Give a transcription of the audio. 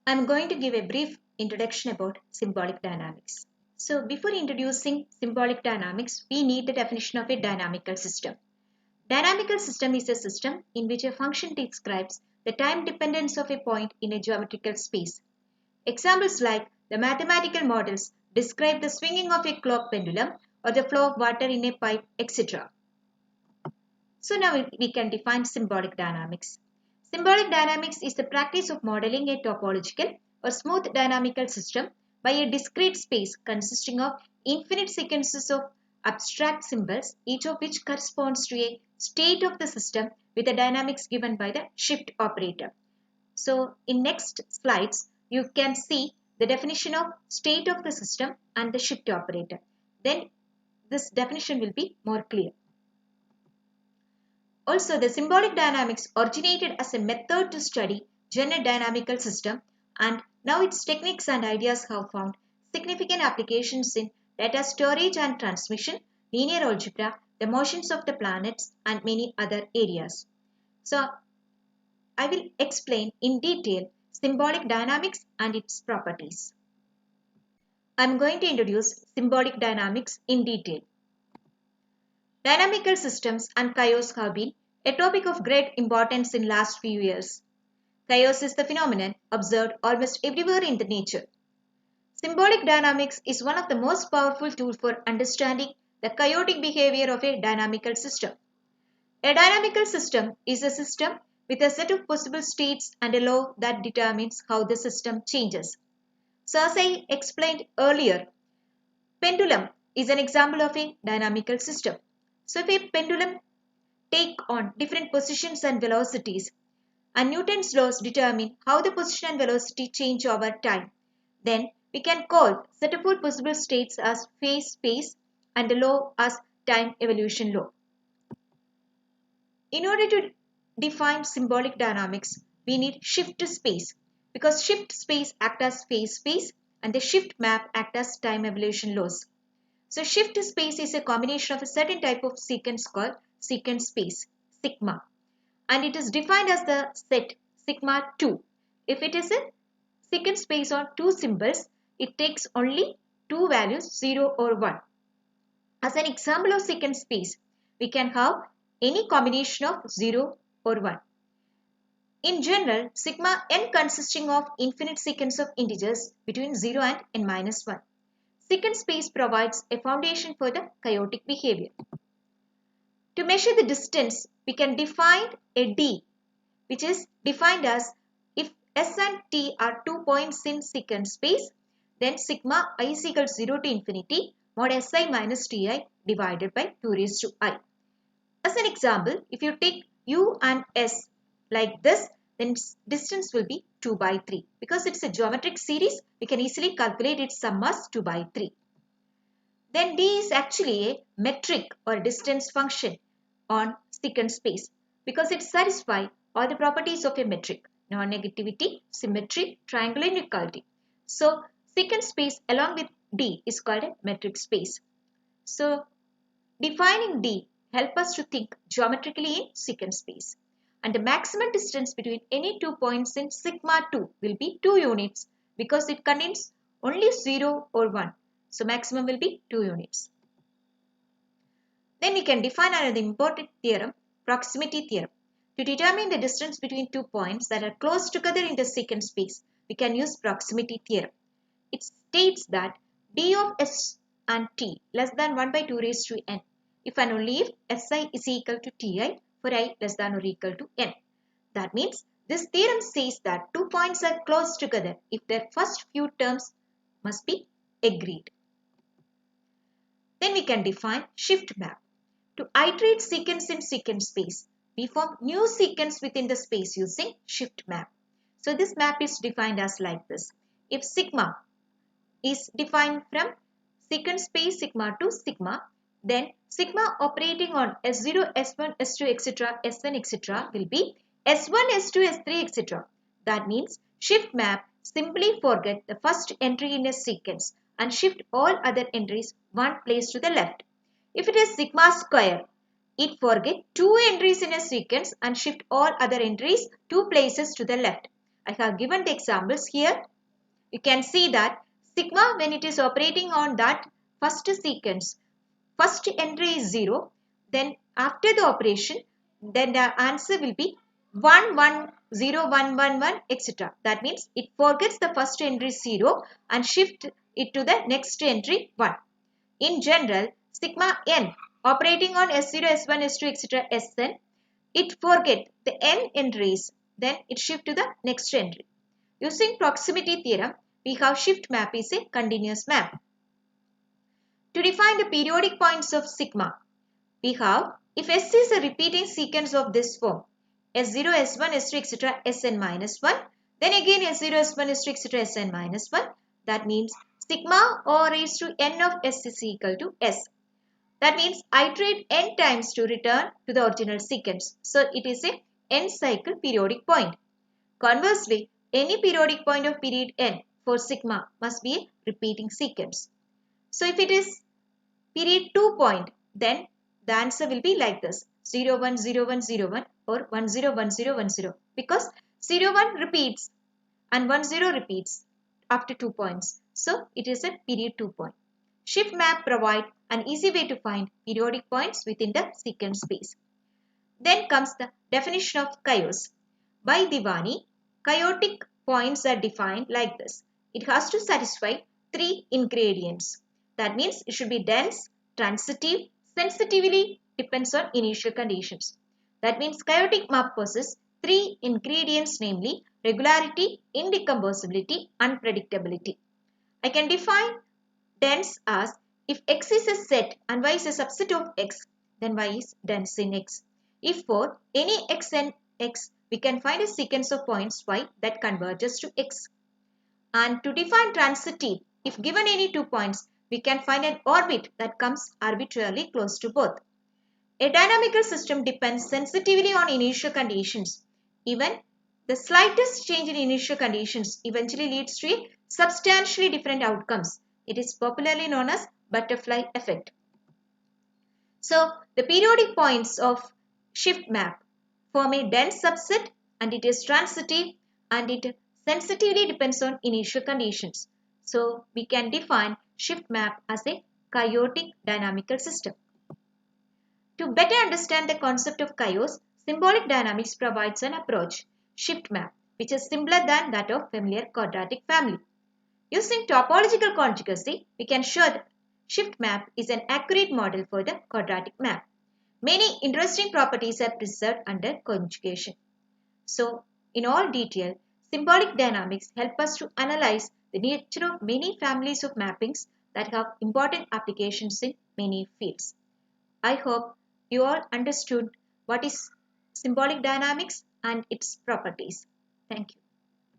I'm going to give a brief introduction about symbolic dynamics. So before introducing symbolic dynamics, we need the definition of a dynamical system. Dynamical system is a system in which a function describes the time dependence of a point in a geometrical space. Examples like the mathematical models describe the swinging of a clock pendulum or the flow of water in a pipe, etc. So now we can define symbolic dynamics. Symbolic dynamics is the practice of modeling a topological or smooth dynamical system by a discrete space consisting of infinite sequences of abstract symbols, each of which corresponds to a state of the system with the dynamics given by the shift operator. So in next slides, you can see the definition of state of the system and the shift operator. Then this definition will be more clear. Also, the symbolic dynamics originated as a method to study general dynamical system, and now its techniques and ideas have found significant applications in data storage and transmission, linear algebra, the motions of the planets, and many other areas. So, I will explain in detail symbolic dynamics and its properties. I am going to introduce symbolic dynamics in detail. Dynamical systems and chaos have been a topic of great importance in last few years. Chaos is the phenomenon observed almost everywhere in the nature. Symbolic dynamics is one of the most powerful tools for understanding the chaotic behavior of a dynamical system. A dynamical system is a system with a set of possible states and a law that determines how the system changes. So as I explained earlier, pendulum is an example of a dynamical system. So if a pendulum take on different positions and velocities, and Newton's laws determine how the position and velocity change over time, then we can call set of all possible states as phase space and the law as time evolution law. In order to define symbolic dynamics, we need shift space because shift space acts as phase space and the shift map acts as time evolution laws. So shift space is a combination of a certain type of sequence called sequence space, sigma, and it is defined as the set sigma 2. If it is a sequence space on two symbols, it takes only two values 0 or 1. As an example of sequence space, we can have any combination of 0 or 1. In general, sigma n consisting of infinite sequence of integers between 0 and n minus 1. Sequence space provides a foundation for the chaotic behavior. To measure the distance, we can define a d, which is defined as if s and t are 2 points in sequence space, then sigma I is equal to 0 to infinity mod si minus ti divided by 2 raised to I. As an example, if you take u and s like this, then distance will be 2 by 3. Because it's a geometric series, we can easily calculate its sum as 2 by 3. Then d is actually a metric or distance function on sequence space because it satisfies all the properties of a metric: non-negativity, symmetry, triangle, and equality. So sequence space along with d is called a metric space. So defining d helps us to think geometrically in sequence space. And the maximum distance between any 2 points in sigma 2 will be 2 units because it contains only 0 or 1. So maximum will be 2 units. Then we can define another important theorem, proximity theorem. To determine the distance between 2 points that are close together in the sequence space, we can use proximity theorem. It states that d of s and t less than 1 by 2 raised to n if and only if si is equal to ti for I less than or equal to n. That means this theorem says that 2 points are close together if their first few terms must be agreed. Then we can define shift map. To iterate sequence in sequence space, we form new sequence within the space using shift map. So this map is defined as like this. If sigma is defined from sequence space sigma to sigma, then sigma operating on S0, S1, S2, etc., Sn, etc. will be S1, S2, S3, etc. That means shift map simply forget the first entry in a sequence and shift all other entries one place to the left. If it is sigma square, it forget two entries in a sequence and shift all other entries two places to the left. I have given the examples here. You can see that sigma, when it is operating on that first sequence, first entry is 0, then after the operation, then the answer will be 1 1 0 1 1 1 etc. That means it forgets the first entry 0 and shift it to the next entry 1. In general, sigma n operating on S0, S1, S2 etc. Sn, it forget the n entries, then it shift to the next entry. Using proximity theorem, we have shift map is a continuous map. To define the periodic points of sigma, we have, if S is a repeating sequence of this form, S0, S1, S2, etc. Sn minus 1, then again S0, S1, S2, etc. Sn minus 1, that means sigma or raised to n of S is equal to S. That means iterate n times to return to the original sequence. So it is a n cycle periodic point. Conversely, any periodic point of period n for sigma must be a repeating sequence. So if it is period 2 point, then the answer will be like this: 0 1 0 1 0 1 or 1 0 1 0 1 0, because 0 1 repeats and 1 0 repeats after 2 points. So it is a period 2 point. Shift map provide an easy way to find periodic points within the sequence space. Then comes the definition of chaos. By Divani, chaotic points are defined like this. It has to satisfy 3 ingredients. That means it should be dense, transitive, sensitively depends on initial conditions. That means chaotic map possesses 3 ingredients, namely regularity, indecomposability, unpredictability. I can define dense as if X is a set and Y is a subset of X, then Y is dense in X. If for any X and X, we can find a sequence of points Y that converges to X. And to define transitive, if given any 2 points, we can find an orbit that comes arbitrarily close to both. A dynamical system depends sensitively on initial conditions. Even the slightest change in initial conditions eventually leads to a substantially different outcomes. It is popularly known as butterfly effect. So, the periodic points of shift map form a dense subset, and it is transitive, and it sensitively depends on initial conditions. So, we can define shift map as a chaotic dynamical system. To better understand the concept of chaos, symbolic dynamics provides an approach, shift map, which is simpler than that of familiar quadratic family. Using topological conjugacy, we can show that shift map is an accurate model for the quadratic map. Many interesting properties are preserved under conjugation. So, in all detail, symbolic dynamics help us to analyze the nature of many families of mappings that have important applications in many fields. I hope you all understood what is symbolic dynamics and its properties. Thank you.